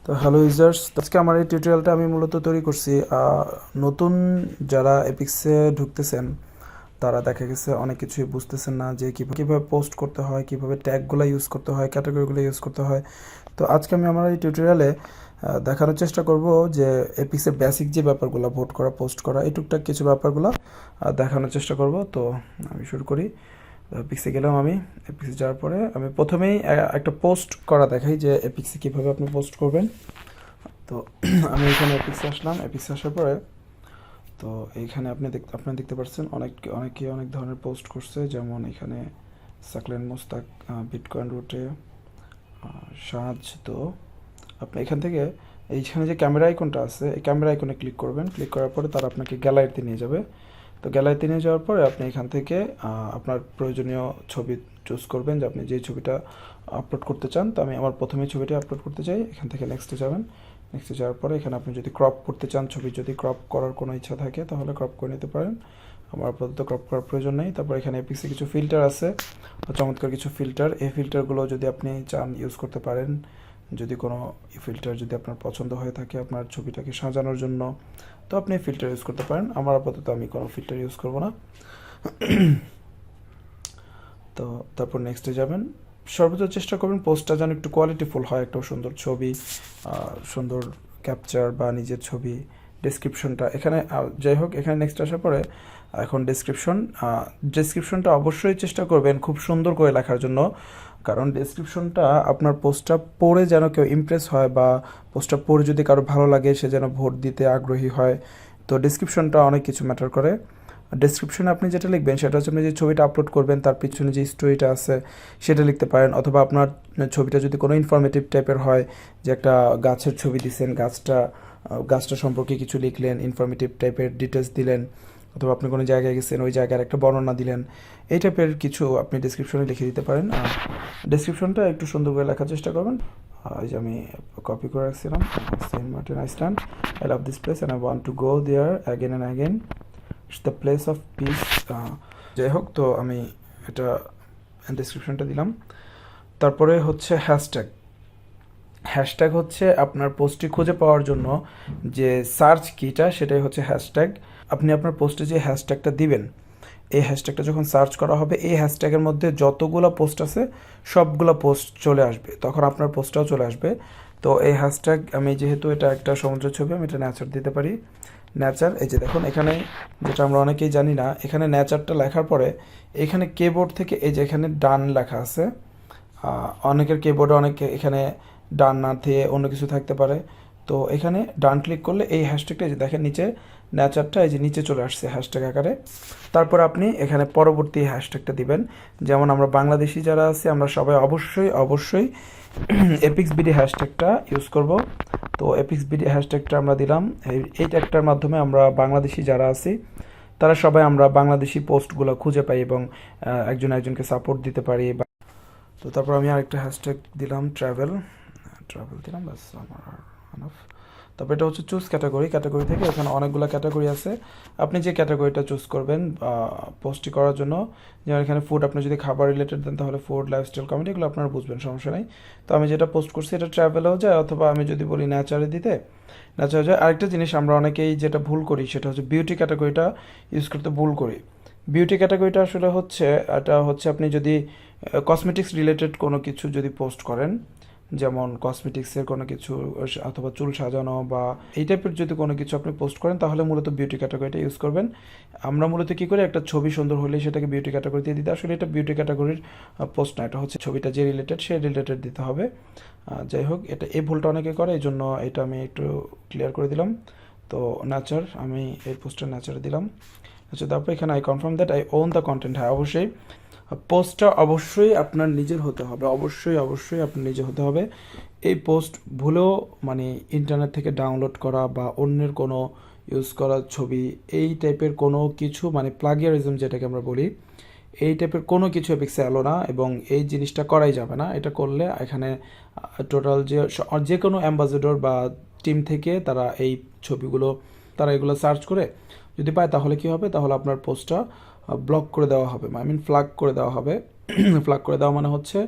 তো hello users, আজকে আমার এই টিউটোরিয়ালটা আমি মূলত তৈরি করছি নতুন যারা এপিক্সে ঢুকতেছেন তারা দেখা গেছে অনেক কিছুই বুঝতেছেন না যে কীভাবে পোস্ট করতে হয়, কীভাবে ট্যাগগুলো ইউজ করতে হয়, ক্যাটাগরিগুলো ইউজ করতে হয়। তো আজকে আমি আমার এই টিউটোরিয়ালে দেখানোর চেষ্টা করব যে এপিক্সের বেসিক যে ব্যাপারগুলো, ভোট করা, পোস্ট করা, এই টুকটাক কিছু ব্যাপারগুলো দেখানোর চেষ্টা করব। তো আমি শুরু করি। এপিক্সে গেলাম। আমি এপিক্সে যাওয়ার পরে আমি প্রথমেই একটা পোস্ট করা দেখাই যে এপিক্সে কীভাবে আপনি পোস্ট করবেন। তো আমি এখানে এপিক্সে আসলাম। এপিক্সে আসার পরে তো এইখানে আপনি দেখতে পাচ্ছেন অনেকে অনেক ধরনের পোস্ট করছে, যেমন এখানে সাকলেন মোস্তাক বিটকয়েন রুটে সাজ। তো আপনি এখান থেকে এইখানে যে ক্যামেরা আইকনটা আছে, এই ক্যামেরা আইকনে ক্লিক করবেন। ক্লিক করার পরে তারা আপনাকে গ্যালারিতে নিয়ে যাবে। তো গ্যালারিতে নিয়ে যাওয়ার পরে আপনি এখান থেকে আপনার প্রয়োজনীয় ছবি চুজ করবেন যে আপনি যে ছবিটা আপলোড করতে চান। তো আমি আমার প্রথমেই ছবিটা আপলোড করতে চাই। এখান থেকে নেক্সটে যাবেন। নেক্সটে যাওয়ার পরে এখানে আপনি যদি ক্রপ করতে চান, ছবি যদি ক্রপ করার কোনো ইচ্ছা থাকে তাহলে ক্রপ করে নিতে পারেন। আমার আপাতত ক্রপ করার প্রয়োজন নেই। তারপর এখানে এপিক্সে কিছু ফিল্টার আছে, চমৎকার কিছু ফিল্টার। এই ফিল্টারগুলো যদি আপনি চান ইউজ করতে পারেন। যদি কোনো ফিল্টার যদি আপনার পছন্দ হয়ে থাকে আপনার ছবিটাকে সাজানোর জন্য, তো আপনি ফিল্টার ইউজ করতে পারেন। আমার আপাতত আমি কোনো ফিল্টার ইউজ করব না। তো তারপর নেক্সটে যাবেন। সর্বোচ্চ চেষ্টা করবেন পোস্টটা যেন একটু কোয়ালিটিফুল হয়, একটা সুন্দর ছবি, সুন্দর ক্যাপচার বা নিজের ছবি। ডেসক্রিপশনটা এখানে যাই হোক, এখানে নেক্সট আসার পরে এখন ডেসক্রিপশনটা অবশ্যই চেষ্টা করবেন খুব সুন্দর করে লেখার জন্য, কারণ ডেসক্রিপশনটা আপনার পোস্টটা পড়ে যেন কেউ ইমপ্রেস হয় বা পোস্টটা পড়ে যদি কারো ভালো লাগে সে যেন ভোট দিতে আগ্রহী হয়। তো ডেসক্রিপশনটা অনেক কিছু ম্যাটার করে। ডেসক্রিপশনে আপনি যেটা লিখবেন সেটা হচ্ছে আপনি যে ছবিটা আপলোড করবেন তার পিছনে যে স্টোরিটা আছে সেটা লিখতে পারেন, অথবা আপনার ছবিটা যদি কোনো ইনফরমেটিভ টাইপের হয়, যে একটা গাছের ছবি দিচ্ছেন, গাছটা সম্পর্কে কিছু লিখলেন, ইনফরমেটিভ টাইপের ডিটেলস দিলেন, অথবা আপনি কোনো জায়গায় গেছেন ওই জায়গার একটা বর্ণনা দিলেন, এই টাইপের কিছু আপনি ডেসক্রিপশনে লিখে দিতে পারেন। ডেসক্রিপশনটা একটু সুন্দর করে লেখার চেষ্টা করবেন। এই যে আমি কপি করে রাখছিলাম, Saint Martin island, I love this place and I want to go there again and again, it's the place of peace. যাই হোক, তো আমি এটা ডেসক্রিপশনটা দিলাম। তারপরে হচ্ছে হ্যাশট্যাগ হচ্ছে আপনার পোস্টটি খুঁজে পাওয়ার জন্য যে সার্চ কিটা, সেটাই হচ্ছে হ্যাশট্যাগ। আপনি আপনার পোস্টে যে হ্যাশট্যাগটা দিবেন, এই হ্যাশট্যাগটা যখন সার্চ করা হবে এই হ্যাশট্যাগের মধ্যে যতগুলো পোস্ট আছে সবগুলো পোস্ট চলে আসবে, তখন আপনার পোস্টটাও চলে আসবে। তো এই হ্যাশট্যাগ, আমি যেহেতু এটা একটা সমুদ্রের ছবি, আমি এটা নেচার দিতে পারি। নেচার, এই যে দেখুন এখানে যেটা আমরা অনেকেই জানি না, এখানে নেচারটা লেখার পরে এখানে কিবোর্ড থেকে এই যে এখানে ডান লেখা আছে। অনেকের কিবোর্ডে এখানে ডান না দিয়ে অন্য কিছু থাকতে পারে। তো এখানে ডান ক্লিক করলে এই হ্যাশট্যাগটা যে দেখেন নিচে নেচারটা এই যে নিচে চলে আসছে হ্যাশট্যাগ আকারে। তারপর আপনি এখানে পরবর্তী হ্যাশট্যাগটা দিবেন। যেমন আমরা বাংলাদেশি যারা আছি আমরা সবাই অবশ্যই এপিক্স বিডি হ্যাশট্যাগটা ইউজ করব। তো এপিক্স বিডি হ্যাশট্যাগটা আমরা দিলাম। এই ট্যাগটার মাধ্যমে আমরা বাংলাদেশি যারা আছি তারা সবাই আমরা বাংলাদেশি পোস্টগুলো খুঁজে পাই এবং একজনকে সাপোর্ট দিতে পারি। তো তারপর আমি আরেকটা হ্যাশট্যাগ দিলাম, ট্রাভেল দিলাম, বাস আমার এনাফ। তারপর এটা হচ্ছে চুজ ক্যাটাগরি থেকে এখানে অনেকগুলো ক্যাটাগরি আছে। আপনি যে ক্যাটাগরিটা চুজ করবেন পোস্টটি করার জন্য, যেমন এখানে ফুড, আপনি যদি খাবার রিলেটেড দেন তাহলে ফুড, লাইফস্টাইল, কমেডি, এগুলো আপনারা বুঝবেন, সমস্যা নেই। তো আমি যেটা পোস্ট করছি এটা ট্রাভেলেও যায়, অথবা আমি যদি বলি নেচারে দিতে নেচারে যায়। আরেকটা জিনিস আমরা অনেকেই যেটা ভুল করি সেটা হচ্ছে বিউটি ক্যাটাগরিটা ইউজ করতে ভুল করি। বিউটি ক্যাটাগরিটা আসলে হচ্ছে এটা হচ্ছে আপনি যদি কসমেটিক্স রিলেটেড কোনো কিছু যদি পোস্ট করেন, যেমন কসমেটিক্সের কোনো কিছু অথবা চুল সাজানো বা এই টাইপের যদি কোনো কিছু আপনি পোস্ট করেন তাহলে মূলত বিউটি ক্যাটাগরিটা ইউজ করবেন। আমরা মূলত কী করি, একটা ছবি সুন্দর হলে সেটাকে বিউটি ক্যাটাগরি দিয়ে দিতে, আসলে এটা বিউটি ক্যাটাগরির পোস্ট না, এটা হচ্ছে ছবিটা যে রিলেটেড সেই রিলেটেড দিতে হবে। যাই হোক, এই ভুলটা অনেকে করে, এই জন্য এটা আমি একটু ক্লিয়ার করে দিলাম। তো নেচার, আমি এই পোস্টটা নেচারে দিলাম। আচ্ছা, তারপর এখানে I confirm that I won the content. হ্যাঁ, অবশ্যই পোস্টটা অবশ্যই আপনার নিজের হতে হবে, অবশ্যই আপনার নিজের হতে হবে। এই পোস্ট ভুলেও মানে ইন্টারনেট থেকে ডাউনলোড করা বা অন্যের কোনো ইউজ করা ছবি, এই টাইপের কোনো কিছু মানে প্লাগিয়ারিজম যেটাকে আমরা বলি, এই টাইপের কোনো কিছু এপিক্সে এলো না এবং এই জিনিসটা করাই যাবে না। এটা করলে এখানে টোটাল যে কোনো অ্যাম্বাসেডর বা টিম থেকে তারা এই ছবিগুলো তারা এগুলো সার্চ করে যদি পায় তাহলে কি হবে, তাহলে আপনার পোস্টটা ব্লক করে দেওয়া হবে, ফ্ল্যাগ করে দেওয়া হবে। ফ্ল্যাগ করে দেওয়া মানে হচ্ছে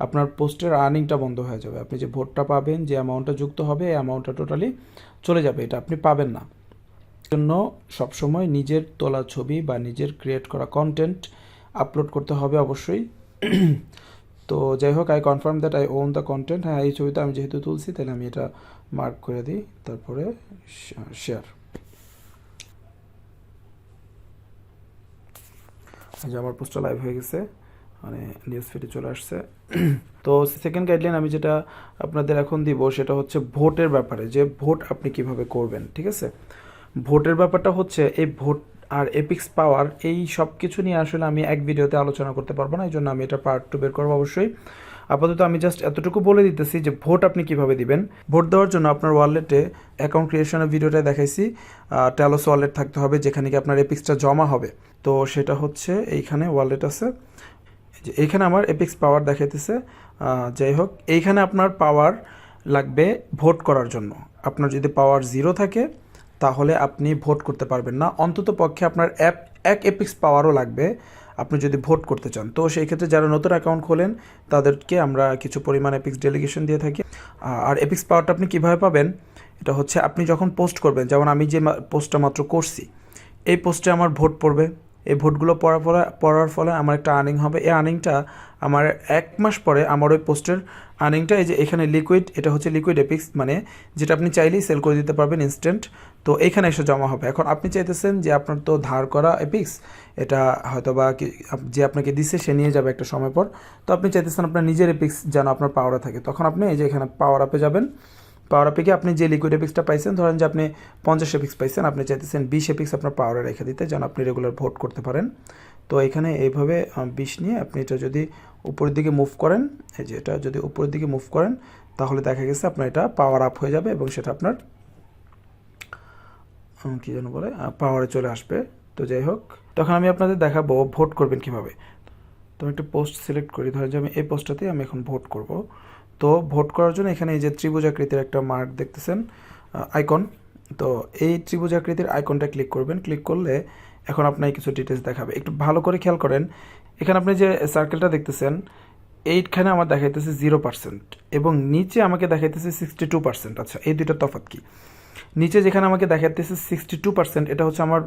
আপনার পোস্টের আর্নিংটা বন্ধ হয়ে যাবে। আপনি যে ভোটটা পাবেন, যে অ্যামাউন্টটা যুক্ত হবে, এই অ্যামাউন্টটা টোটালি চলে যাবে, এটা আপনি পাবেন না। জন্য সবসময় নিজের তোলা ছবি বা নিজের ক্রিয়েট করা কন্টেন্ট আপলোড করতে হবে অবশ্যই। তো যাই হোক, I confirm that I won the content. হ্যাঁ, এই ছবিটা আমি যেহেতু তুলছি তাহলে আমি এটা মার্ক করে দিই, তারপরে শেয়ার। যে আমার পোস্টটা লাইভ হয়ে গেছে, মানে নিউজ ফিডে চলে আসছে। তো সেকেন্ড গাইডলাইন আমি যেটা আপনাদের এখন দিব সেটা হচ্ছে ভোটের ব্যাপারে, যে ভোট আপনি কিভাবে করবেন। ঠিক আছে, ভোটের ব্যাপারটা হচ্ছে এই ভোট আর এপিক্স পাওয়ার এই সব কিছু নিয়ে আসলে আমি এক ভিডিওতে আলোচনা করতে পারবো না, এই জন্য আমি এটা পার্ট 2 বের করবো অবশ্যই। আপাতত আমি জাস্ট এতটুকু বলে দিতেছি যে ভোট আপনি কিভাবে দিবেন। ভোট দেওয়ার জন্য আপনার ওয়ালেটে অ্যাকাউন্ট ক্রিয়েশনের ভিডিওটা দেখাইছি, টেলোস ওয়ালেট থাকতে হবে যেখানে কি আপনার এপিক্সটা জমা হবে। তো সেটা হচ্ছে এইখানে ওয়ালেট আছে, যে এইখানে আমার এপিক্স পাওয়ার দেখাইতেছে। যাই হোক, এইখানে আপনার পাওয়ার লাগবে ভোট করার জন্য। আপনার যদি পাওয়ার 0 থাকে তাহলে আপনি ভোট করতে পারবেন না, অন্তত পক্ষে আপনার এক এপিক্স পাওয়ারও লাগবে আপনি যদি ভোট করতে চান। তো সেই ক্ষেত্রে যারা নতুন অ্যাকাউন্ট খোলেন তাদেরকে আমরা কিছু পরিমাণ এপিক্স ডেলিগেশন দিয়ে থাকি। আর এপিক্স পাওয়ারটা আপনি কীভাবে পাবেন, এটা হচ্ছে আপনি যখন পোস্ট করবেন, যেমন আমি যে পোস্টটা মাত্র করছি, এই পোস্টে আমার ভোট পড়বে। এই ভোটগুলো পড়ার ফলে আমার একটা আর্নিং হবে। এই আর্নিংটা আমার 1 মাস পরে আমার ওই পোস্টের আর্নিংটা, এই যে এখানে লিকুইড, এটা হচ্ছে লিকুইড এপিক্স, মানে যেটা আপনি চাইলেই সেল করে দিতে পারবেন ইনস্ট্যান্ট। তো এইখানে এসে জমা হবে। এখন আপনি চাইতেছেন যে আপনার তো ধার করা এপিক্স, এটা হয়তো বা যে আপনাকে দিচ্ছে সে নিয়ে যাবে একটা সময় পর। তো আপনি চাইতেছেন আপনার নিজের এপিক্স যেন আপনার পাওয়ারে থাকে, তখন আপনি এই যে এখানে পাওয়ার আপে যাবেন। পাওয়ার আপে গিয়ে আপনি যে লিকুইড এপিক্সটা পাইছেন, ধরেন যে আপনি 50 এপিক্স পাইছেন, আপনি চাইতেছেন 20 এপিক্স আপনার পাওয়ারে রেখে দিতে যেন আপনি রেগুলার ভোট করতে পারেন। তো এখানে এইভাবে 20 নিয়ে আপনি এটা যদি উপরের দিকে মুভ করেন, এই যে এটা যদি উপরের দিকে মুভ করেন তাহলে দেখা গেছে আপনার এটা পাওয়ার আপ হয়ে যাবে এবং সেটা আপনার কী যেন বলে পাওয়ারে চলে আসবে। তো যাই হোক, তখন আমি আপনাদের দেখাবো ভোট করবেন কিভাবে। তো আমি একটা পোস্ট সিলেক্ট করি, ধরেন যে আমি এই পোস্টটাতেই আমি এখন ভোট করব। তো ভোট করার জন্য এখানে এই যে ত্রিভুজাকৃতির একটা মার্ক দেখতেছেন, আইকন। তো এই ত্রিভুজাকৃতির আইকনটা ক্লিক করবেন। ক্লিক করলে এখন আপনার কিছু ডিটেলস দেখাবে, একটু ভালো করে খেয়াল করেন। এখানে আপনি যে সার্কেলটা দেখতেছেন, এইখানে আমার দেখাইতেছে 0% এবং নিচে আমাকে দেখাইতেছে 62%। আচ্ছা, এই দুইটা তফাৎ কি? নিচে যেখানে আমাকে দেখাতেছে 62%, এটা হচ্ছে আমার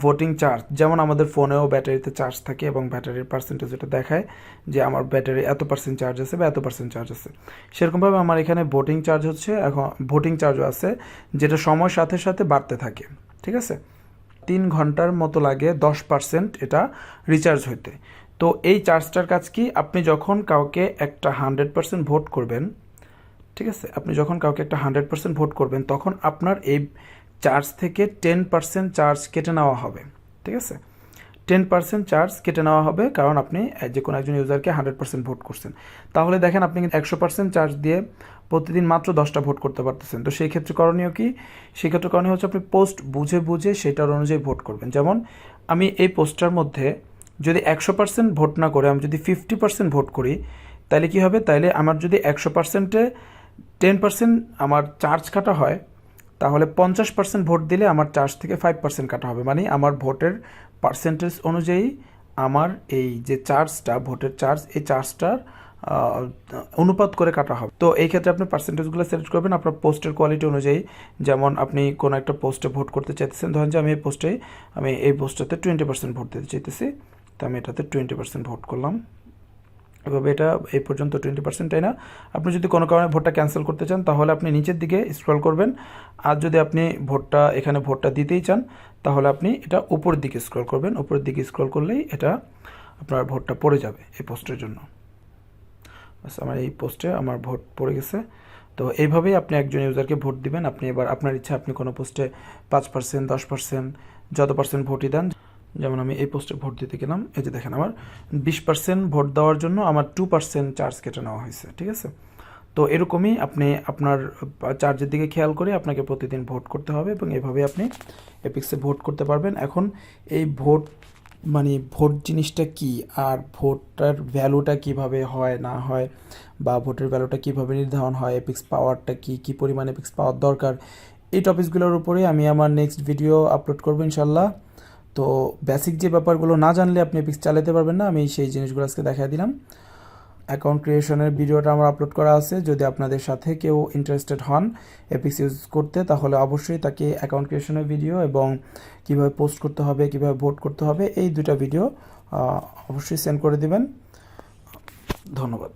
ভোটিং চার্জ। যেমন আমাদের ফোনেও ব্যাটারিতে চার্জ থাকে এবং ব্যাটারির পার্সেন্টেজ এটা দেখায় যে আমার ব্যাটারি এত পার্সেন্ট চার্জ আছে বা এত পার্সেন্ট চার্জ আছে। সেরকমভাবে আমার এখানে ভোটিং চার্জ হচ্ছে, এখন ভোটিং চার্জও আছে যেটা সময়ের সাথে সাথে বাড়তে থাকে। ঠিক আছে, 3 ঘন্টার মতো লাগে 10% এটা রিচার্জ হইতে। তো এই চার্জটার কাজ কি, আপনি যখন কাউকে একটা 100% ভোট করবেন, ঠিক আছে, আপনি যখন কাউকে একটা 100% ভোট করবেন তখন আপনার এই চার্জ থেকে 10% চার্জ কেটে নেওয়া হবে। ঠিক আছে, 10% চার্জ কেটে নেওয়া হবে, কারণ আপনি যে কোনো একজন ইউজারকে 100% ভোট করছেন। তাহলে দেখেন আপনি কিন্তু 100% চার্জ দিয়ে প্রতিদিন মাত্র 10টা ভোট করতে পারতেছেন। তো সেই ক্ষেত্রে করণীয় কি? সেই ক্ষেত্রে করণীয় হচ্ছে আপনি পোস্ট বুঝে বুঝে সেটার অনুযায়ী ভোট করবেন। যেমন আমি এই পোস্টটার মধ্যে যদি 100% ভোট না করে আমি যদি 50% ভোট করি, তাহলে কি হবে? তাইলে আমার যদি 100%-এ 10% আমার চার্জ কাটা হয়, তাহলে 50% ভোট দিলে আমার চার্জ থেকে 5% কাটা হবে। মানে আমার ভোটের পার্সেন্টেজ অনুযায়ী আমার এই যে চার্জটা, ভোটের চার্জ, এই চার্জটার অনুপাত করে কাটা হবে। তো এই ক্ষেত্রে আপনি পার্সেন্টেজগুলো সিলেক্ট করবেন আপনার পোস্টের কোয়ালিটি অনুযায়ী। যেমন আপনি কোনো একটা পোস্টে ভোট করতে চাইতেছেন, ধরেন যে আমি এই পোস্টটাতে 20% ভোট দিতে চাইতেছি, তো আমি এটাতে 20% ভোট করলাম। এভাবে এটা এই পর্যন্ত 20%, তাই না? আপনি যদি কোনো কারণে ভোটটা ক্যান্সেল করতে চান তাহলে আপনি নিচের দিকে স্ক্রল করবেন। আর যদি আপনি এখানে ভোটটা দিতেই চান তাহলে আপনি এটা উপরের দিকে স্ক্রল করবেন। উপরের দিকে স্ক্রল করলেই এটা আপনার ভোটটা পড়ে যাবে এই পোস্টের জন্য। আমার এই পোস্টে আমার ভোট পড়ে গেছে। তো এইভাবেই আপনি একজন ইউজারকে ভোট দিবেন। আপনি এবার আপনার ইচ্ছা, আপনি কোনো পোস্টে 5%, 10%, যত পার্সেন্ট ভোটই দেন। যেমন আমি এই পোস্টে ভোট দিতে গেলাম, এই যে দেখেন আমার 20% ভোট দেওয়ার জন্য আমার 2% চার্জ কেটে নেওয়া হয়েছে। ঠিক আছে, তো এরকমই আপনি আপনার চার্জের দিকে খেয়াল করে আপনাকে প্রতিদিন ভোট করতে হবে এবং এভাবে আপনি এপিক্সে ভোট করতে পারবেন। এখন এই ভোট ভোট জিনিসটা কি, আর ভোটার ভ্যালুটা কিভাবে হয় না হয়, বা ভোটের ভ্যালুটা কিভাবে নির্ধারণ হয়, এপিক্স পাওয়ারটা কি পরিমাণ এপিক্স পাওয়ার দরকার, এই টপিকসগুলোর উপরে আমি আমার নেক্সট ভিডিও আপলোড করবো ইনশাল্লাহ। তো বেসিক যে ব্যাপারগুলো না জানলে আপনি এপিক্স চালাতে পারবেন না, আমি সেই জিনিসগুলো আজকে দেখাই দিলাম। অ্যাকাউন্ট ক্রিয়েশনের ভিডিওটা আমার আপলোড করা আছে। যদি আপনাদের সাথে কেউ ইন্টারেস্টেড হন অ্যাপিক্স ইউজ করতে, তাহলে অবশ্যই তাকে অ্যাকাউন্ট ক্রিয়েশনের ভিডিও এবং কিভাবে পোস্ট করতে হবে, কিভাবে ভোট করতে হবে, এই দুটা ভিডিও অবশ্যই সেন্ড করে দিবেন। ধন্যবাদ।